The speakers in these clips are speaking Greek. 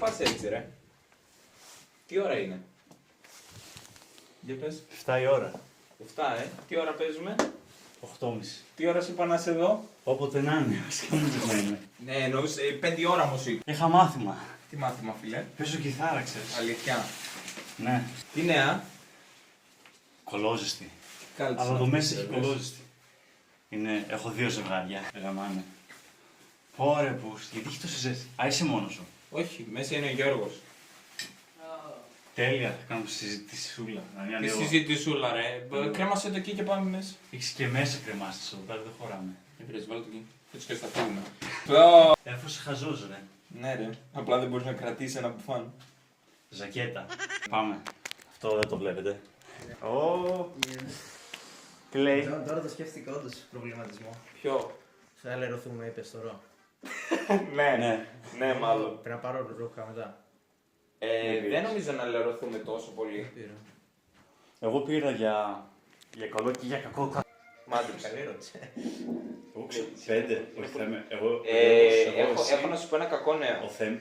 πας έτσι ρε? Τι ώρα είναι? Για πες. 7 η ώρα. 7 Τι ώρα παίζουμε? 8.30. Τι ώρα σου είπα να είσαι εδώ? Όποτε να είναι, βασικά μου δεν είναι. Ναι, εννοούσε 5 ώρα όμως είπα. Είχα μάθημα. Τι μάθημα φίλε? Παίζω κιθάρα, ξέρεις. Αλήθεια. Ναι. Τι νέα? Κολόζεστη. Κάλτσα. Αλλά το μέσα έχει κολόζεστη. Είναι, έχω 2 ζευγάρια. Γαμάνε. Ωραία, πούς. Γιατί έχει τόση ζέστη. Α, είσαι μόνος σου. Όχι, μέσα είναι ο Γιώργος. Τέλεια, θα κάνουμε συζητησούλα. Τι συζητησούλα ρε. Κρέμασε το εκεί και πάμε μέσα. Έχεις και μέσα κρεμάστης εδώ πέρα, δεν χωράμε. Δεν πειράζει, βάλω το εκεί. Έτσι και θα φύγουμε. Αφού είσαι χαζός ρε. Ναι ρε. Απλά δεν μπορείς να κρατήσεις ένα μπουφάν. Ζακέτα. Πάμε. Αυτό δεν το βλέπετε. Τι λέει. Τώρα το σκέφτηκα όντως προβληματισμό. Ποιο? Θα αλερωθούμε, είπες τώρα. Ναι, μάλλον. Πρέπει να πάρω ρούχα μετά. Δεν νομίζω να λερωθούμε τόσο πολύ. Πήρα. Εγώ πήρα για καλό και για κακό. Μάντεψε. Καλή ερώτηση. Εγώ ξέρω 5. Όχι, θα είμαι. Εγώ. Έχω να σου πω ένα κακό νέο. Ο Θέμ.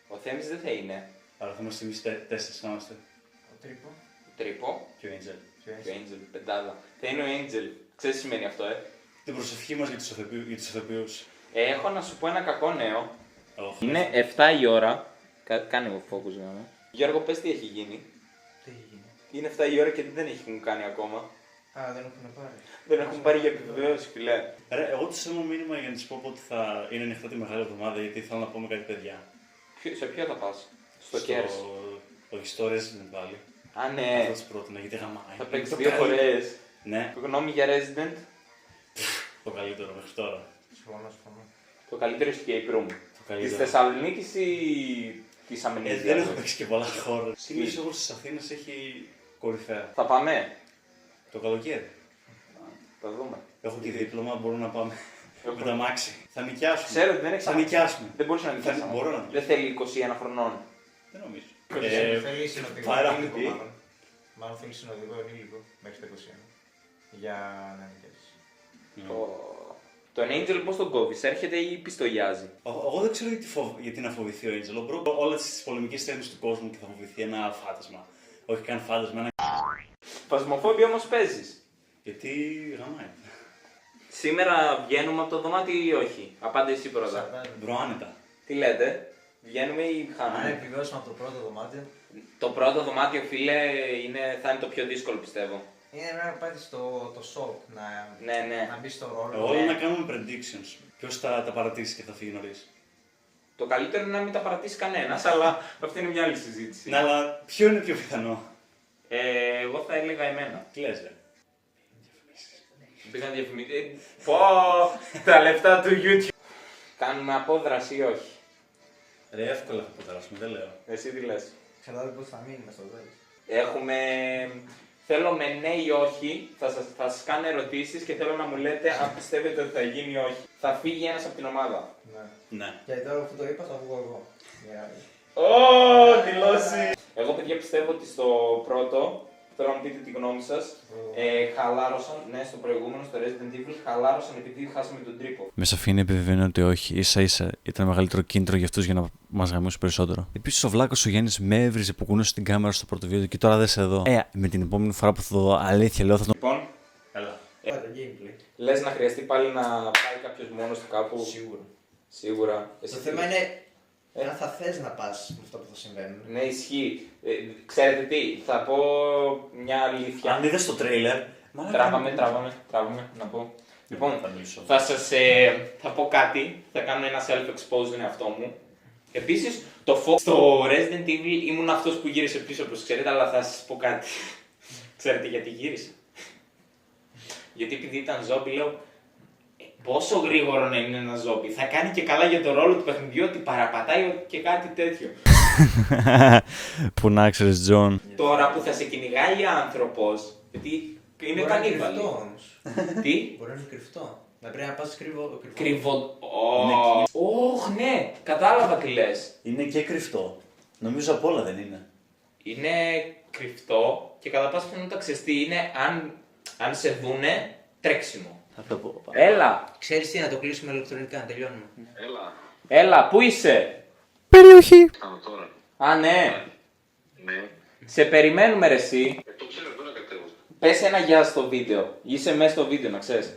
Ο Θέμης δεν θα είναι. Άρα θα είμαστε εμείς 4 να είμαστε. Ο τρύπο. Τρίπο Και ο Έντζελ. και ο Angel, πεντάδα. Θα είναι ο Angel. Ξέρεις τι σημαίνει αυτό, Την προσευχή μας για τους ηθοποιούς. Έχω να σου πω ένα κακό νέο. Όχι. Είναι 7 η ώρα. Κάνε μου focus για να. Γιώργο, πες τι έχει γίνει. Τι έχει γίνει. Είναι 7 η ώρα και δεν έχουν κάνει ακόμα. Α, δεν έχουν πάρει. Δεν έχουν πάρει για επιβεβαίωση, φιλέ. Ρε, εγώ τους έστειλα μήνυμα για να τους πω ότι θα είναι ανοιχτά τη μεγάλη εβδομάδα γιατί θέλω να πω με κάτι παιδιά. Σε ποιο θα πας? Στο Kers. Όχι, στο Resident πάλι. Α, Αυτό ναι. τους πρότεινα γιατί γαμάει. Θα παίξεις Το 2 καλύτερο. φορές. Ναι, Γνώμη για Resident. το καλύτερο μέχρι τώρα. Συμφωνώ. Το καλύτερο escape room. Το Της καλύτερο. Θεσσαλονίκης ή της Αμενίδας? Δεν έχω παίξει και πολλά χώρα. Είμαι σίγουρος της Αθήνας έχει κορυφαία. Θα πάμε. Το καλοκαίρι. Θα δούμε. Έχω και δίπλωμα, μπορούμε να πάμε. Έχω- Με τα μάξι. Θα νοικιάσουμε. Ξέρω ότι δεν έχεις Θα άμαξι. νοικιάσουμε. Δεν μπορείς να νοικιάσεις. Θα- μπορώ να Δεν νοικιάσω. θέλει 21 χρονών. Δεν νομίζω. Θέλει συνοδηγό πάρα ενήλικο πολύ. μάλλον. Μάλλον θέλει συνοδηγό ενήλικο μέχρι τα 21. Για να νοικιάσεις. Τον Angel πώς τον κόβεις, έρχεται ή πιστογιάζει? Εγώ δεν ξέρω γιατί να φοβηθεί ο Angel. Ο Μπρο όλες τις πολεμικές τέχνες του κόσμου και θα φοβηθεί ένα φάντασμα. Όχι καν φάντασμα, ένα. Φασμοφόβια όμως παίζεις. Γιατί γαμάει. Σήμερα βγαίνουμε από το δωμάτιο ή όχι? Απάντα εσύ πρώτα. Σαρτάρι. Μπρο άνετα. Τι λέτε, βγαίνουμε ή Αν χάνουμε? επιβιώσουμε από το πρώτο δωμάτιο, Το πρώτο δωμάτιο, φίλε, θα είναι το πιο δύσκολο πιστεύω. είναι να πάει το σοκ, Ναι. να μπει στο ρόλο. Εγώ λέω να κάνουμε predictions. Ποιος θα τα παρατήσει και θα φύγει νωρίς. Το καλύτερο είναι να μην τα παρατήσει κανένας, αλλά αυτή είναι μια άλλη συζήτηση. Ναι, αλλά ποιο είναι πιο πιθανό. Εγώ θα έλεγα εμένα. Τι λες, ρε. Πήγαν διαφημίσει. Πω, τα λεφτά του YouTube. Κάνουμε απόδραση ή όχι? Ρε, εύκολα θα αποτελέσουμε, δεν λέω. Εσύ τι λες? Εξαρτάται πώς θα μείνουμε στο τέλος. Έχουμε... Θέλω με ναι ή όχι, θα σας κάνω ερωτήσεις και θέλω να μου λέτε αν πιστεύετε ότι θα γίνει ή όχι. Θα φύγει ένας από την ομάδα. Ναι. Ναι. Και τώρα που το είπα θα βγω εγώ. Δηλώσει! Εγώ παιδιά πιστεύω ότι στο πρώτο, θέλω να μου πείτε τη γνώμη σας, χαλάρωσαν, ναι, στο προηγούμενο, στο Resident Evil, χαλάρωσαν επειδή χάσαμε τον τρύπο. Με σαφήνεια επιβεβαιώνει ότι όχι. Σα ίσα ήταν μεγαλύτερο κίνητρο για αυτού για να μα γαμίσουν περισσότερο. Επίση, ο βλάκο ο Γιάννη με έβριζε που κουνούσε την κάμερα στο πρώτο βίντεο και τώρα δεν σε εδώ. Με την επόμενη φορά που θα το δω, αλήθεια λέω, θα τον. Λοιπόν, Έλα. Πάει το gameplay. λες να χρειαστεί πάλι να πάει κάποιος μόνος του κάπου? Σίγουρα. Σίγουρα. Το θέμα είναι αν θα θες να πας με αυτό που θα συμβαίνουν. Ναι, ισχύει. Ξέρετε τι, θα πω μια αλήθεια. Αν είδες το τρέιλερ. Τράβαμε, να πω. Λοιπόν, θα μιλήσω. θα πω κάτι, θα κάνω ένα self-expose τον εαυτό μου. Επίσης, το φως στο Resident Evil ήμουν αυτός που γύρισε πίσω, όπως ξέρετε, αλλά θα σας πω κάτι. Ξέρετε γιατί γύρισε? Γιατί επειδή ήταν ζόμπι, λέω, πόσο γρήγορο να είναι ένα ζόμπι. Θα κάνει και καλά για το ρόλο του παιχνιδιού ότι παραπατάει και κάτι τέτοιο. Που να ξέρει, Τζον. Τώρα που θα σε κυνηγάει άνθρωπος, γιατί είναι Μπορεί να είναι κανίβαλοι. κρυφτό όμως. Τι? Μπορεί να είναι κρυφτό. Να πρέπει να πας κρύβο. Κρυβο... Ωχ, ναι, κατάλαβα τι λες. Είναι και κρυφτό. Νομίζω απ' όλα δεν είναι. Είναι κρυφτό και κατά πάσα πιθανότητα ξεστή είναι αν σε δούνε τρέξιμο. Θα το πω. Έλα! Ξέρεις τι, να το κλείσουμε ηλεκτρονικά, να τελειώνουμε. Έλα, πού είσαι? περιοχή. Κάνω τώρα. Α, ναι. Ναι. Σε περιμένουμε ρε εσύ. Το ξέρω, τώρα κατέβω. Πες ένα γεια στο βίντεο. Είσαι μέσα στο βίντεο, να ξέρεις.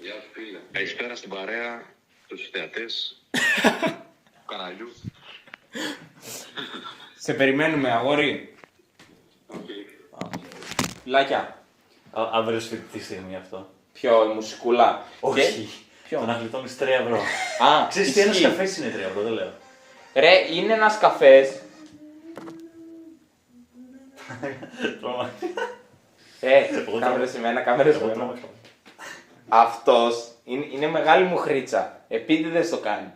Γεια σου φίλε. Καλησπέρα στην παρέα, τους θεατές του καναλιού. Σε περιμένουμε, αγόρι. Φιλάκια. Αύριο σφιχτή στιγμή αυτό. Ποιο, η μουσικούλα. Όχι. Ποιο? Το να γλιτώνεις 3 ευρώ. Α, Ξέρεις τι, ένας ισχύει. καφές είναι 3 ευρώ, δεν λέω. Ρε, είναι ένας καφές. Κάμερες σε μένα, κάμερες σε μένα. Αυτός είναι μεγάλη μου χρήτσα. Επίτηδες το κάνει.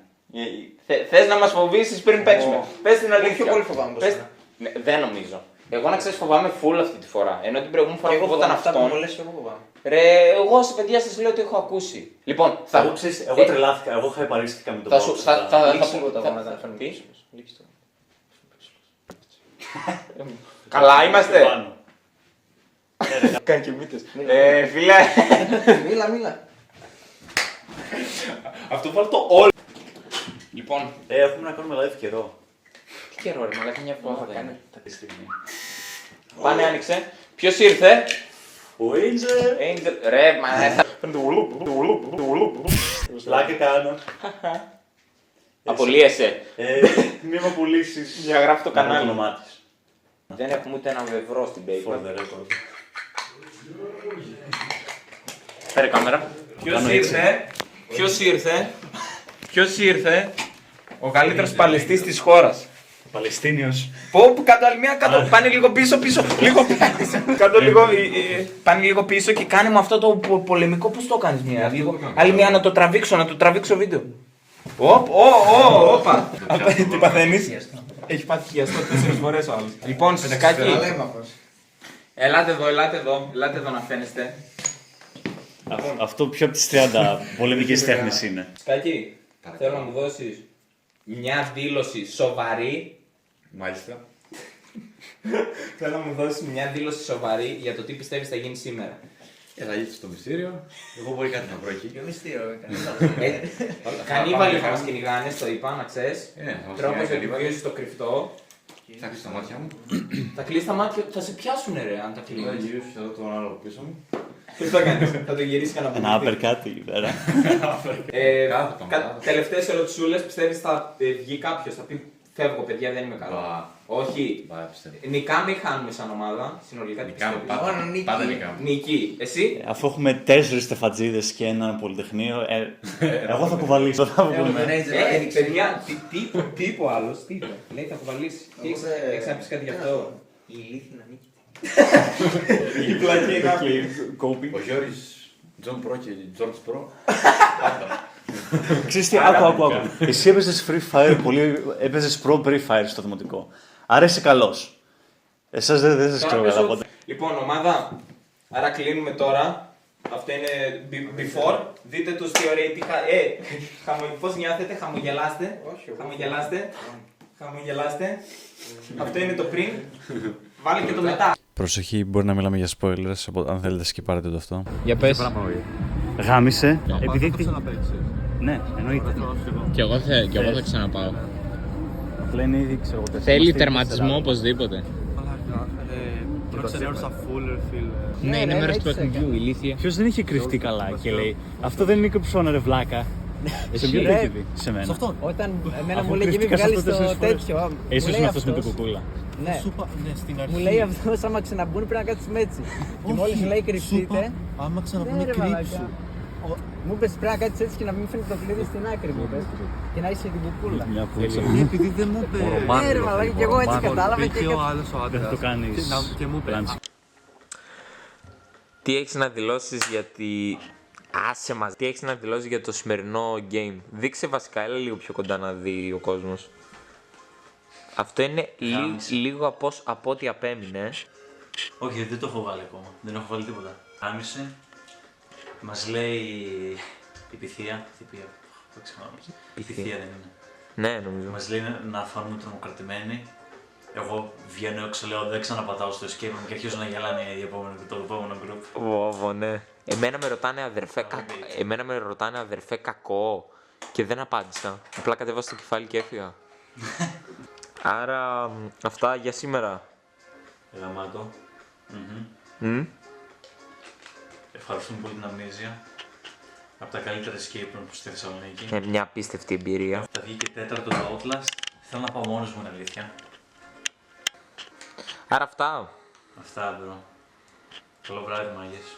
Θες να μας φοβήσεις πριν παίξουμε. Πες την αλήθεια. Πιο πολύ φοβάμαι από Πες- σένα. Ναι, δεν νομίζω. Εγώ να ξέρεις φοβάμαι full αυτή τη φορά. Ενώ την προηγούμενη φορά Και που εγώ φοβόταν αυτά που αυτόν. μου λες και εγώ φοβάμαι. Ρε, εγώ σε παιδιά σας λέω ότι έχω ακούσει. Λοιπόν, Εγώ ξέρεις, εγώ τρελάθηκα, εγώ χαϊπαρίστηκα με το θα σου. Power Θα Λήξε πω. λίγο τα θα- γόνατα να θα- φέρνουμε τι? πίσω μας. Λήξε το. Καλά είμαστε. Πάνω. Κάνει και μύτες. Φίλε. Μίλα. Αυτό βάλω το όλο. Λοιπόν, Έχουμε να κάνουμε live καιρό. τι καιρό ρε, μαλάκα μια φορά θα κάνει. Αυτή τη στιγμή. Πάνε, άνοιξε. Ποιος ήρθε? Ο Angel. Angel. Ρε, μα. Λάκα κάνω. Απολύεσαι. Μη με πουλήσεις. Διαγράφει το Να πω το κανάλι. όνομά της. Δεν έχουμε ούτε ένα βευρό στην For bacon. the record. Φέρε κάμερα. Ποιος ήρθε? Ποιος ήρθε? Ο καλύτερος παλαιστής της χώρας. Παλαιστίνιος. Πω, κάτω άλλη μία, κάτω. Πάνε λίγο πίσω. Λίγο πίσω. Κάτω λίγο. Πάνε λίγο πίσω και κάνε μου αυτό το πολεμικό. Πώς το κάνεις μία. Άλλη μία να το τραβήξω βίντεο. Όπα. Τι παθαίνεις? Έχει πάθει χιαστό 4 φορές ο άλλος. Λοιπόν, Σκάκι, ελάτε εδώ να φαίνεστε. Αυτό πιο από τις 30 πολεμικές τέχνες είναι. Σκάκι, θέλω να μου δώσεις μια δήλωση σοβαρή. Μάλιστα. Θέλω να μου δώσεις μια δήλωση σοβαρή για το τι πιστεύεις θα γίνει σήμερα. Θα λύσει το μυστήριο. Εγώ μπορεί κάτι να βρω εκεί. Κανίβαλοι θα μας κυνηγάνε, στο είπα, να ξέρεις. Τρόπος για την κανίβαλοι. βιώσεις το κρυφτό. Θα κλείσω τα μάτια μου. Θα κλείσεις τα μάτια, θα σε πιάσουνε ρε αν τα Θα κλείσεις. γυρίσω και εδώ τον άλλο πίσω μου. Τι θα κάνεις, θα το γυρίσεις και να Ένα uppercut εκεί πέρα. Κάθετα. Τελευταίες ερωτησούλες, πιστεύεις θα βγει κάποιος, θα πει φεύγω παιδιά δεν είμαι καλά. Όχι. Νικάμε ή χάνουμε σαν ομάδα, συνολικά τι Νικάμε, πιστεύεις? πάντα νικάμε. Νική, εσύ? Αφού έχουμε 4 τεφατζίδες και ένα πολυτεχνείο, εγώ θα κουβαλήσω. Θα πούμε. Παιδιά, τι είπε ο άλλος, τι είπε, λέει θα κουβαλήσει. Έχεις να πεις κάτι γι' αυτό? Η ηλίθη να νίκη. Η πλακή είναι αυτή. Ο Γιώρης, Τζον Προ και Τζόρτς Προ. Ξέρεις τι, άκου. Εσύ έπαιζες Free Fire έπαιζες Pro Free Fire στο δημοτικό. Άρα είσαι καλός. Εσάς δεν σας ξέρω καλά πότε. Λοιπόν, ομάδα, άρα κλείνουμε τώρα. Αυτό είναι before. Δείτε τους τι ωραίοι. Πώς νιώθετε, χαμογελάστε. Χαμογελάστε. Αυτό είναι το πριν. Βάλε και το μετά. Προσοχή, μπορεί να μιλάμε για spoilers, οπότε αν θέλετε σκυπάρετε το αυτό. Για πες. Γάμισε. Επειδή. Ναι, εννοείται. Και εγώ θα ξαναπάω. Απλά είναι ήδη ξέρω εγώ. Θέλει τερματισμό οπωσδήποτε. Ναι, είναι μέρος του παιχνιδιού, ηλίθεια. Ποιος δεν είχε κρυφτεί καλά και λέει αυτό δεν είναι κρυψόνα ρε βλάκα. Σε ποιον το έχει δει, σε μένα. Όταν εμένα Αφού μου λέει και μην κρυφτήκα βγάλεις αυτό 4 το φορές. τέτοιο. Ίσως μου λέει είναι αυτός με την αυτός, κουκούλα. Ναι, στην αρχή. μου λέει αυτός άμα ξαναμπούν πρέπει να κάτσουμε έτσι. Και μόλις λέει κρυφτείτε, Άμα ξαναπούνε ναι ρε κρύψου. μαλάκα. Μου είπες πρέπει να κάτσεις έτσι και να μην φαίνεται το κλειδί στην άκρη μου είπες. Και να είσαι την κουκούλα. Μια πούτσα. Ναι, επειδή δεν μου είπε. Ναι ρε μαλάκα και εγώ έτσι κατάλαβα και Και ο άλλος ο Δεν θα το άντρας. κάνεις. Και μου είπε. Τι έχεις να δηλώσεις γιατί... Άσε μας. Τι έχεις να δηλώσεις για το σημερινό game. Δείξε βασικά, έλα λίγο πιο κοντά να δει ο κόσμος. Αυτό είναι λίγο από ό,τι απέμεινε. Όχι, δεν το έχω βάλει ακόμα. Δεν έχω βάλει τίποτα. Άμισε. Μας λέει η Pythia. Το ξεχνάω. Η Pythia δεν είναι. Ναι, νομίζω. Μας λέει να φανούμε τρομοκρατημένοι. Εγώ βγαίνω έξω, λέω δεν ξαναπατάω στο escape room και αρχίζω να γελάνε το επόμενο group. Βόβο, ναι. Εμένα με ρωτάνε αδερφέ κακό και δεν απάντησα. Απλά κατέβασα το κεφάλι και έφυγα. Άρα αυτά για σήμερα. Γαμάτο. Ευχαριστούμε πολύ την Amnesia. Από τα καλύτερα escape rooms στη Θεσσαλονίκη. Μια απίστευτη εμπειρία. Θα βγει και τέταρτο το Outlast. Θέλω να πάω μόνος μου, είναι αλήθεια. Άρα αυτά. Αυτά, bro. Καλό βράδυ, μάγες.